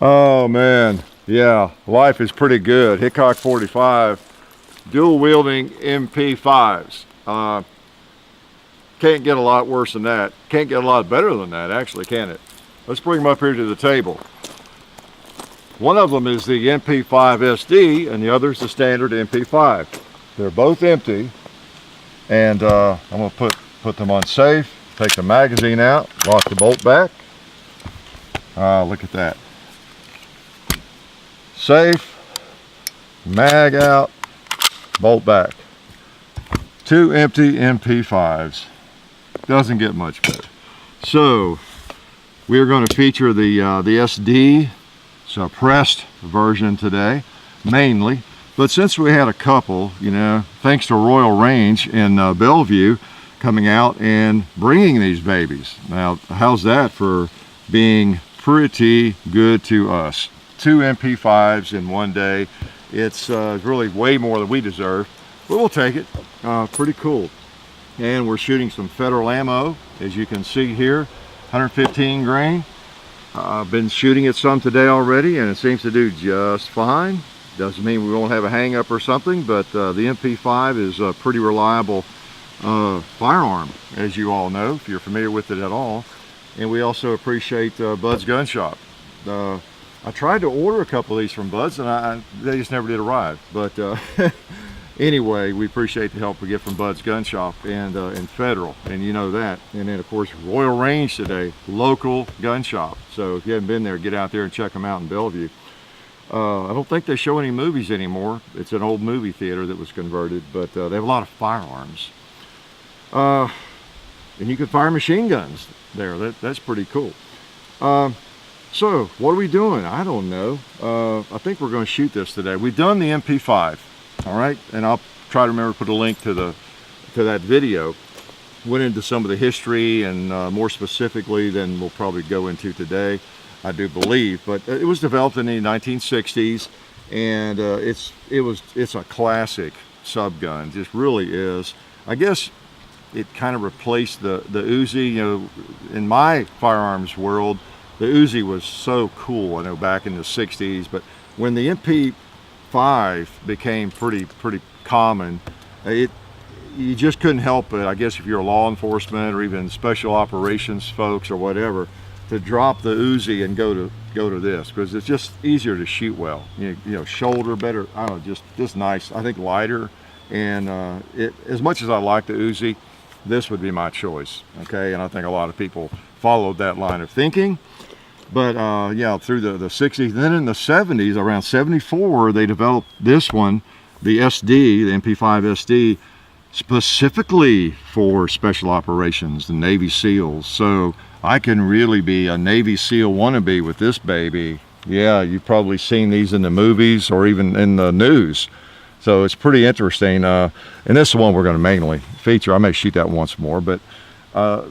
Oh man, yeah, life is pretty good. Hickok 45, dual wielding MP5s. Can't get a lot worse than that. Can't get a lot better than that, actually, can it? Let's bring them up here to the table. One of them is the MP5 SD, and the other is the standard MP5. They're both empty, and I'm going to put them on safe, take the magazine out, lock the bolt back. Look at that. Safe, mag out, bolt back. Two empty MP5s. Doesn't get much better. So we're going to feature the SD suppressed version today, mainly. But since we had a couple, you know, thanks to Royal Range in Bellevue coming out and bringing these babies. Now, how's that for being pretty good to us? Two MP5s in one day. It's really way more than we deserve, but we'll take it. Pretty cool. And we're shooting some federal ammo, as you can see here, 115 grain. I've been shooting it some today already, and it seems to do just fine. Doesn't mean we won't have a hang up or something, but the MP5 is a pretty reliable firearm, as you all know, if you're familiar with it at all. And we also appreciate Bud's Gun Shop. I tried to order a couple of these from Bud's, and they just never did arrive. But anyway, we appreciate the help we get from Bud's Gun Shop and Federal, and you know that. And then, of course, Royal Range today, local gun shop. So if you haven't been there, get out there and check them out in Bellevue. I don't think they show any movies anymore. It's an old movie theater that was converted, but they have a lot of firearms. And you can fire machine guns there. That's pretty cool. So what are we doing? I don't know. I think we're going to shoot this today. We've done the MP5, all right, and I'll try to remember to put a link to that video. Went into some of the history and more specifically than we'll probably go into today, I do believe. But it was developed in the 1960s, and it's a classic subgun. Just really is. I guess it kind of replaced the Uzi. You know, in my firearms world, the Uzi was so cool, I know, back in the 60s, but when the MP5 became pretty common, you just couldn't help it, I guess, if you're law enforcement or even special operations folks or whatever, to drop the Uzi and go to this, because it's just easier to shoot well. You know, shoulder better, I don't know, just nice. I think lighter, and as much as I like the Uzi, this would be my choice, okay? And I think a lot of people followed that line of thinking. But yeah, through the 60s, and then in the 70s, around 74, they developed this one, the SD, the MP5 SD, specifically for special operations, the Navy SEALs. So I can really be a Navy SEAL wannabe with this baby. Yeah, you've probably seen these in the movies or even in the news. So it's pretty interesting. And this is the one we're going to mainly feature. I may shoot that once more, but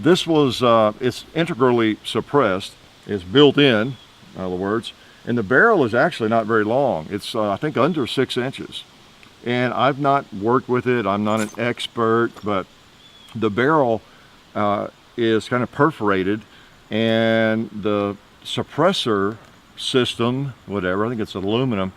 this was, it's integrally suppressed. It's built in other words, and the barrel is actually not very long. It's I think under 6 inches. And I've not worked with it. I'm not an expert, but the barrel is kind of perforated, and the suppressor system, whatever, I think it's aluminum,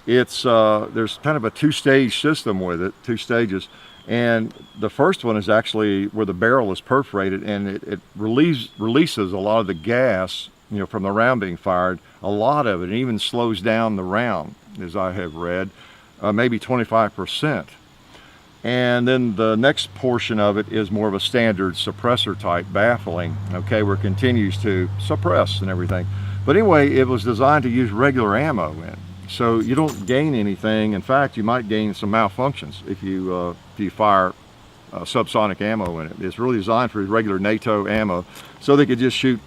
it's there's kind of a 2-stage system with it, 2 stages. And the first one is actually where the barrel is perforated, and it releases a lot of the gas, you know, from the round being fired, a lot of it, and even slows down the round, as I have read, maybe 25%. And then the next portion of it is more of a standard suppressor type baffling, okay, where it continues to suppress and everything. But anyway, it was designed to use regular ammo in. So you don't gain anything. In fact, you might gain some malfunctions if you fire subsonic ammo in it. It's really designed for regular NATO ammo, so they could just shoot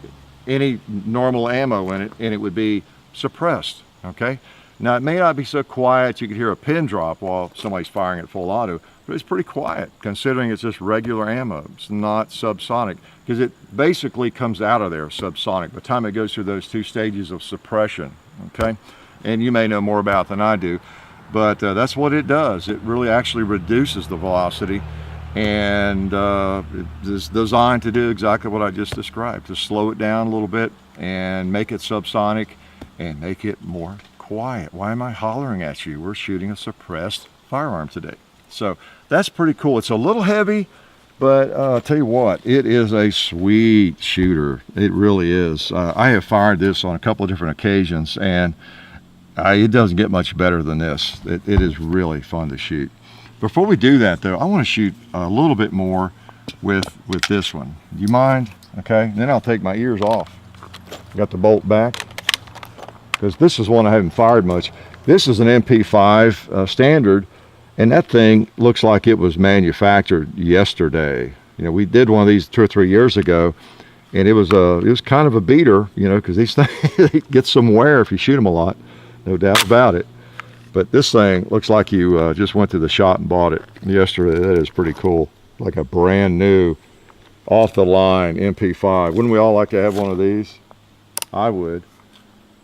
any normal ammo in it and it would be suppressed, okay? Now, it may not be so quiet you could hear a pin drop while somebody's firing at full auto, but it's pretty quiet considering it's just regular ammo. It's not subsonic, because it basically comes out of there subsonic by the time it goes through those 2 stages of suppression, okay? And you may know more about than I do, but that's what it does. It really actually reduces the velocity, and it is designed to do exactly what I just described, to slow it down a little bit and make it subsonic and make it more quiet. Why am I hollering at you? We're shooting a suppressed firearm today. So that's pretty cool. It's a little heavy, but I'll tell you what, it is a sweet shooter. It really is. I have fired this on a couple of different occasions, and it doesn't get much better than this. It is really fun to shoot. Before we do that though, I want to shoot a little bit more with this one. Do you mind? Okay, then I'll take my ears off. Got the bolt back, because this is one I haven't fired much. This is an MP5 standard, and that thing looks like it was manufactured yesterday. You know, we did one of these 2 or 3 years ago, and it was kind of a beater, you know, because these things get some wear if you shoot them a lot, no doubt about it. But this thing looks like you just went to the shop and bought it yesterday. That is pretty cool. Like a brand new, off the line MP5. Wouldn't we all like to have one of these? I would.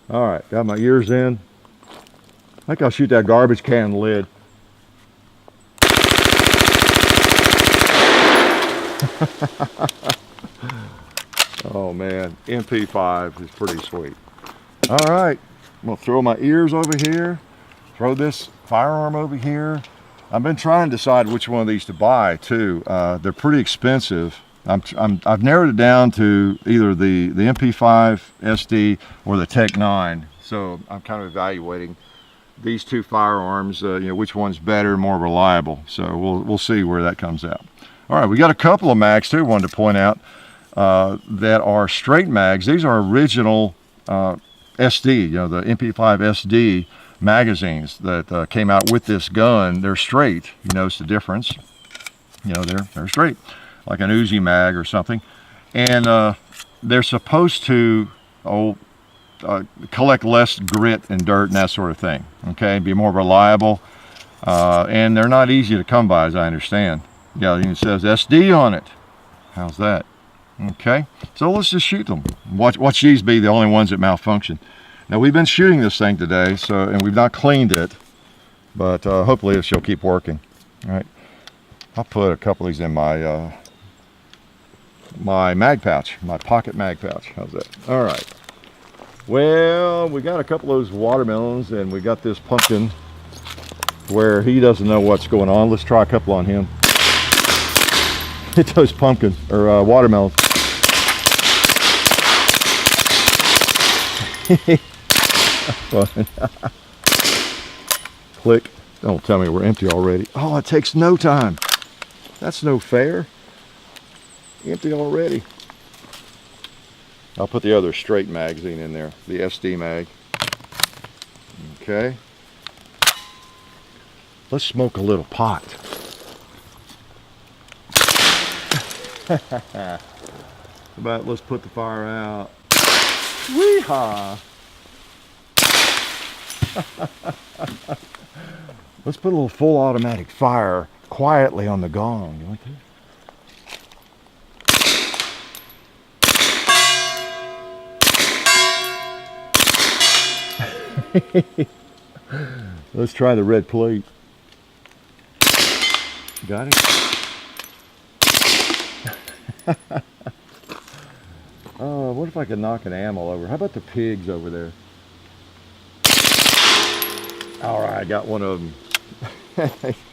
All right, got my ears in. I think I'll shoot that garbage can lid. Oh man, MP5 is pretty sweet. All right, I'm gonna throw my ears over here. Throw this firearm over here. I've been trying to decide which one of these to buy too. They're pretty expensive. I've narrowed it down to either the MP5 SD or the Tech 9. So I'm kind of evaluating these two firearms, you know, which one's better, more reliable. So we'll see where that comes out. All right, we got a couple of mags too, wanted to point out, that are straight mags. These are original SD, you know, the MP5 SD magazines that came out with this gun. They're straight. You notice the difference. You know, they're straight, like an Uzi mag or something. And they're supposed to collect less grit and dirt and that sort of thing. Okay, be more reliable. And they're not easy to come by, as I understand. Yeah, it says SD on it. How's that? Okay, so let's just shoot them. Watch these be the only ones that malfunction. Now we've been shooting this thing today, and we've not cleaned it, but hopefully she'll keep working. All right, I'll put a couple of these in my my mag pouch, my pocket mag pouch. How's that? All right. Well, we got a couple of those watermelons, and we got this pumpkin where he doesn't know what's going on. Let's try a couple on him. Hit those pumpkins or watermelons. Click. Don't tell me we're empty already. Oh, it takes no time. That's no fair. Empty already. I'll put the other straight magazine in there, the SD mag. Okay. Let's smoke a little pot. How about let's put the fire out. Wee-haw! Let's put a little full automatic fire quietly on the gong. You want to? Let's try the red plate. Got it? Oh, what if I could knock an ammo over? How about the pigs over there? All right, I got one of them.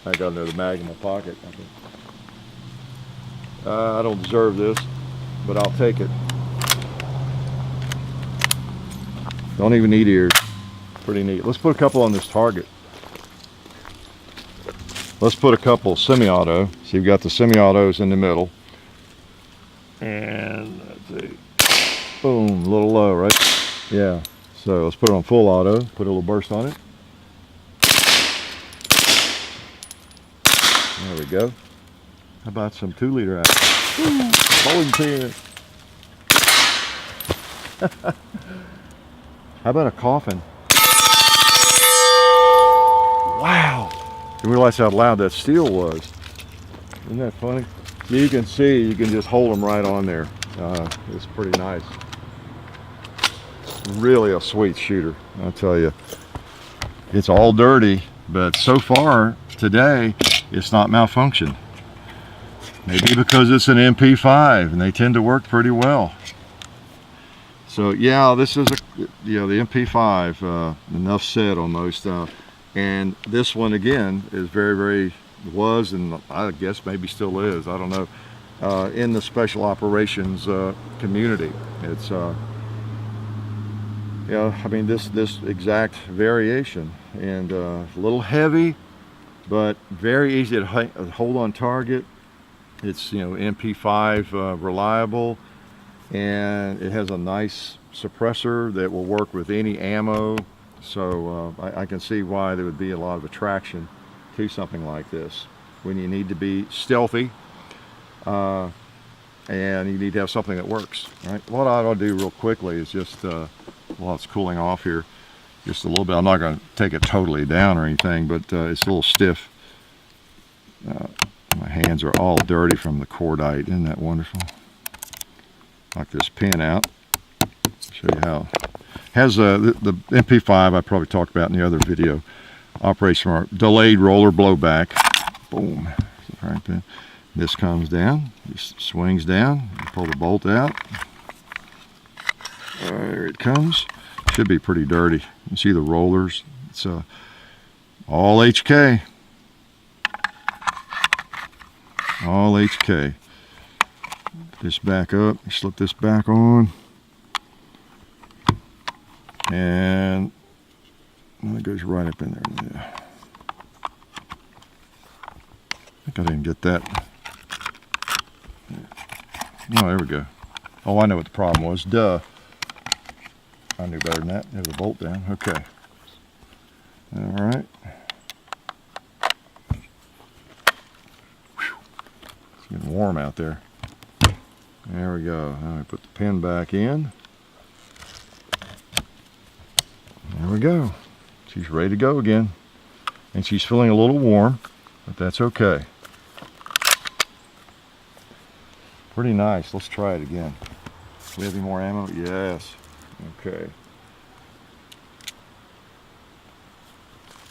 I got another mag in my pocket. I don't deserve this, but I'll take it. Don't even need ears. Pretty neat. Let's put a couple on this target. Let's put a couple semi-auto. So you've got the semi-autos in the middle. And let's see. Boom, a little low, right? Yeah. So let's put it on full auto. Put a little burst on it. There we go. How about some 2-liter action? Bowling pin. How about a coffin? Wow. You realize how loud that steel was. Isn't that funny? You can see, you can just hold them right on there. It's pretty nice. Really a sweet shooter, I'll tell you. It's all dirty, but so far today, it's not malfunctioned. Maybe because it's an MP5 and they tend to work pretty well. So yeah, this is the MP5. Enough said on those stuff. And this one again is very was, and I guess maybe still is, I don't know, in the special operations community. It's yeah, I mean this exact variation, and a little heavy, but very easy to hold on target. It's MP5 reliable, and it has a nice suppressor that will work with any ammo. So I can see why there would be a lot of attraction to something like this when you need to be stealthy, and you need to have something that works, right? What I'll do real quickly is just while it's cooling off here just a little bit, I'm not going to take it totally down or anything, but it's a little stiff. My hands are all dirty from the cordite. Isn't that wonderful? Knock this pin out. Show you how. Has the MP5 I probably talked about in the other video. Operates from our delayed roller blowback. Boom. Right there. This comes down. This swings down. You pull the bolt out. There it comes. Should be pretty dirty. You can see the rollers. It's all HK. All HK. This back up. Slip this back on. And it goes right up in there. Yeah. I think I didn't get that. Oh, there we go. Oh, I know what the problem was. Duh. I knew better than that. There's a bolt down. Okay. All right. It's getting warm out there. There we go. Now we put the pin back in. There we go. She's ready to go again. And she's feeling a little warm, but that's okay. Pretty nice. Let's try it again. Do we have any more ammo? Yes. Okay.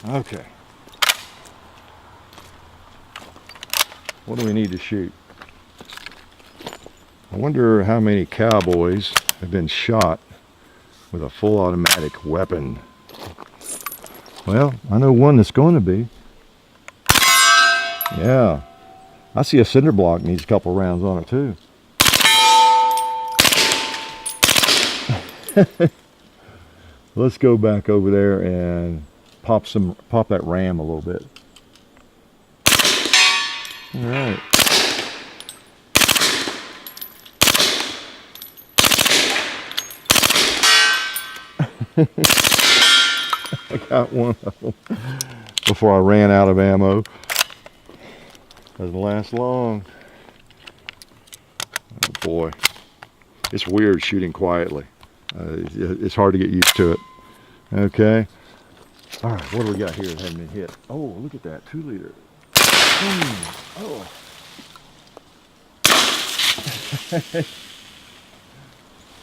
Okay. What do we need to shoot? I wonder how many cowboys have been shot with a full automatic weapon. Well, I know one that's going to be. Yeah. I see a cinder block needs a couple rounds on it too. Let's go back over there and pop that ram a little bit. All right. I got one of them before I ran out of ammo. Doesn't last long. Oh boy, it's weird shooting quietly. It's hard to get used to it. Okay. All right, what do we got here that hasn't been hit? Oh, look at that, 2 liter. Oh.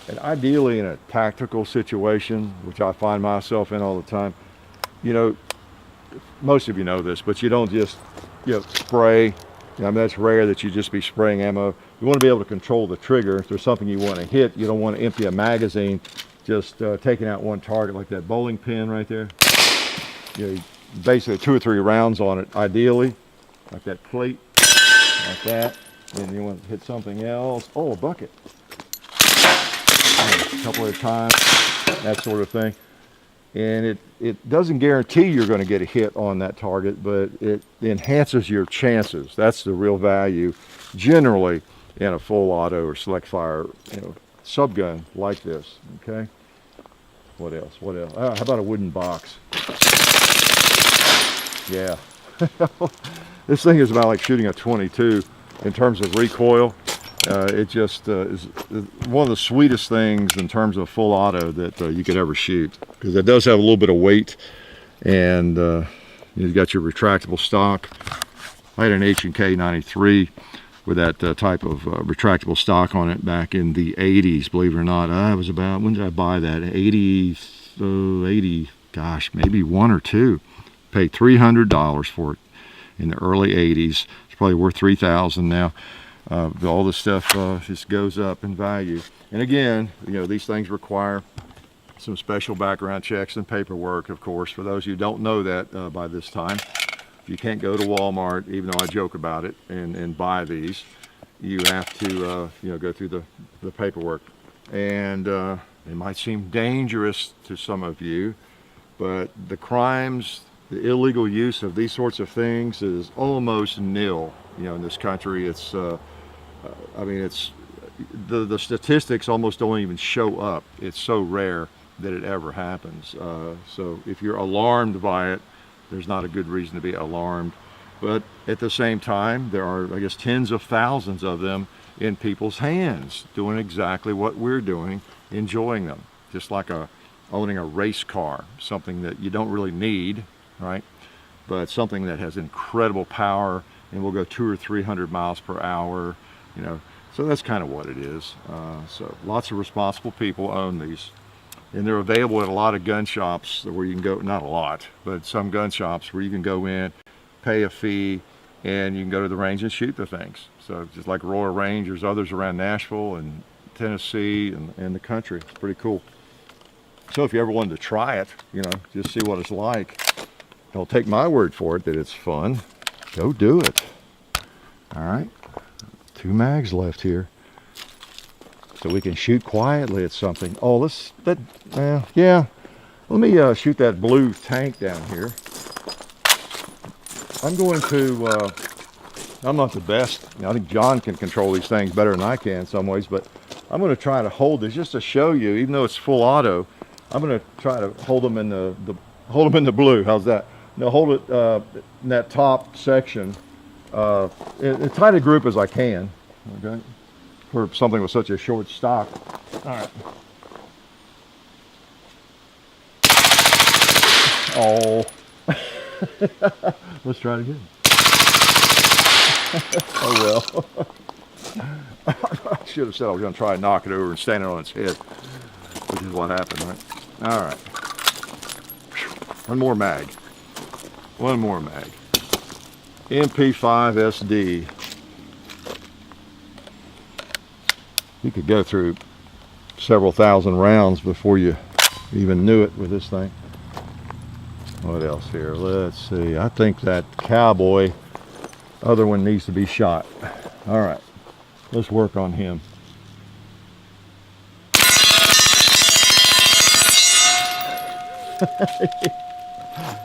And ideally in a tactical situation, which I find myself in all the time, most of you know this, but you don't just, spray. I mean, that's rare that you just be spraying ammo. You want to be able to control the trigger. If there's something you want to hit, you don't want to empty a magazine just taking out one target like that bowling pin right there. Basically 2 or 3 rounds on it, ideally, like that plate, like that. And you want to hit something else. Oh, a bucket. A couple at a time, that sort of thing. And it doesn't guarantee you're going to get a hit on that target, but it enhances your chances. That's the real value generally in a full auto or select fire subgun like this. Okay, what else how about a wooden box? Yeah. This thing is about like shooting a 22 in terms of recoil. It just is one of the sweetest things in terms of full auto that you could ever shoot, because it does have a little bit of weight, and you've got your retractable stock. I had an H&K 93 with that type of retractable stock on it back in the 80s, believe it or not. I was about, when did I buy that? 80, gosh, maybe 1 or 2. Paid $300 for it in the early 80s. It's probably worth $3,000 now. All this stuff just goes up in value. And again, you know, these things require some special background checks and paperwork, of course. For those who don't know that by this time, you can't go to Walmart, even though I joke about it, and buy these. You have to, you know, go through the paperwork. And it might seem dangerous to some of you, but the crimes, the illegal use of these sorts of things is almost nil. You know, in this country, it's, I mean, it's, the statistics almost don't even show up. It's so rare that it ever happens. So if you're alarmed by it, there's not a good reason to be alarmed. But at the same time, there are, I guess, tens of thousands of them in people's hands doing exactly what we're doing, enjoying them. Just like owning a race car, something that you don't really need, right? But something that has incredible power and will go 200 or 300 miles per hour, you know. So that's kind of what it is. So lots of responsible people own these. And they're available at a lot of gun shops where you can go, not a lot, but some gun shops where you can go in, pay a fee, and you can go to the range and shoot the things. So just like Royal Range, there's others around Nashville and Tennessee and the country. It's pretty cool. So if you ever wanted to try it, you know, just see what it's like. Don't take my word for it that it's fun. Go do it. All right, 2 mags left here. So we can shoot quietly at something. Oh, yeah. Let me shoot that blue tank down here. I'm going to, I'm not the best. I think John can control these things better than I can in some ways, but I'm going to try to hold this just to show you, even though it's full auto, I'm going to try to hold them in the blue. How's that? Now hold it in that top section, as tight a group as I can, okay? For something with such a short stock. All right. Oh. Let's try it again. Oh well. I should have said I was going to try and knock it over and stand it on its head, which is what happened, right? All right. One more mag. One more mag. MP5 SD. You could go through several thousand rounds before you even knew it with this thing. What else here? Let's see. I think that cowboy other one needs to be shot. All right, let's work on him.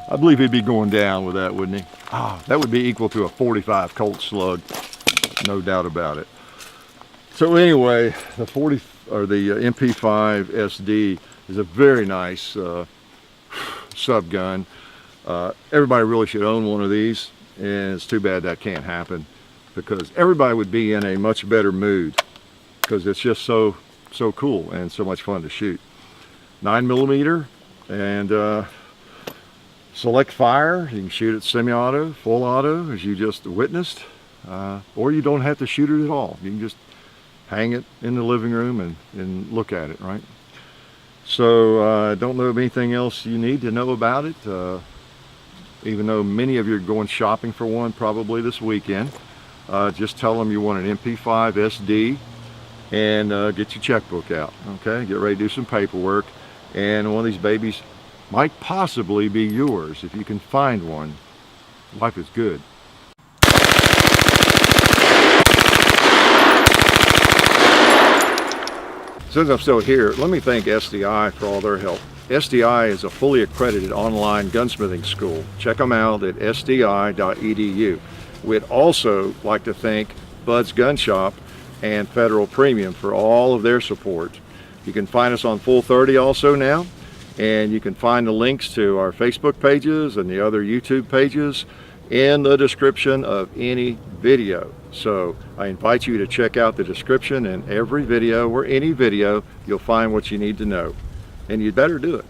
I believe he'd be going down with that, wouldn't he? Ah, that would be equal to a 45 Colt slug, no doubt about it. So anyway, the MP5 SD is a very nice sub gun. Everybody really should own one of these, and it's too bad that can't happen, because everybody would be in a much better mood, because it's just so cool and so much fun to shoot. 9mm and select fire. You can shoot it semi-auto, full auto, as you just witnessed, or you don't have to shoot it at all. You can just hang it in the living room and look at it, right? So I don't know of anything else you need to know about it, even though many of you are going shopping for one probably this weekend. Just tell them you want an MP5 SD and get your checkbook out, okay? Get ready to do some paperwork, and one of these babies might possibly be yours if you can find one. Life is good. Since I'm still here, let me thank SDI for all their help. SDI is a fully accredited online gunsmithing school. Check them out at sdi.edu. We'd also like to thank Bud's Gun Shop and Federal Premium for all of their support. You can find us on Full 30 also now, and you can find the links to our Facebook pages and the other YouTube pages in the description of any video. So I invite you to check out the description in every video, or any video, you'll find what you need to know. And you'd better do it.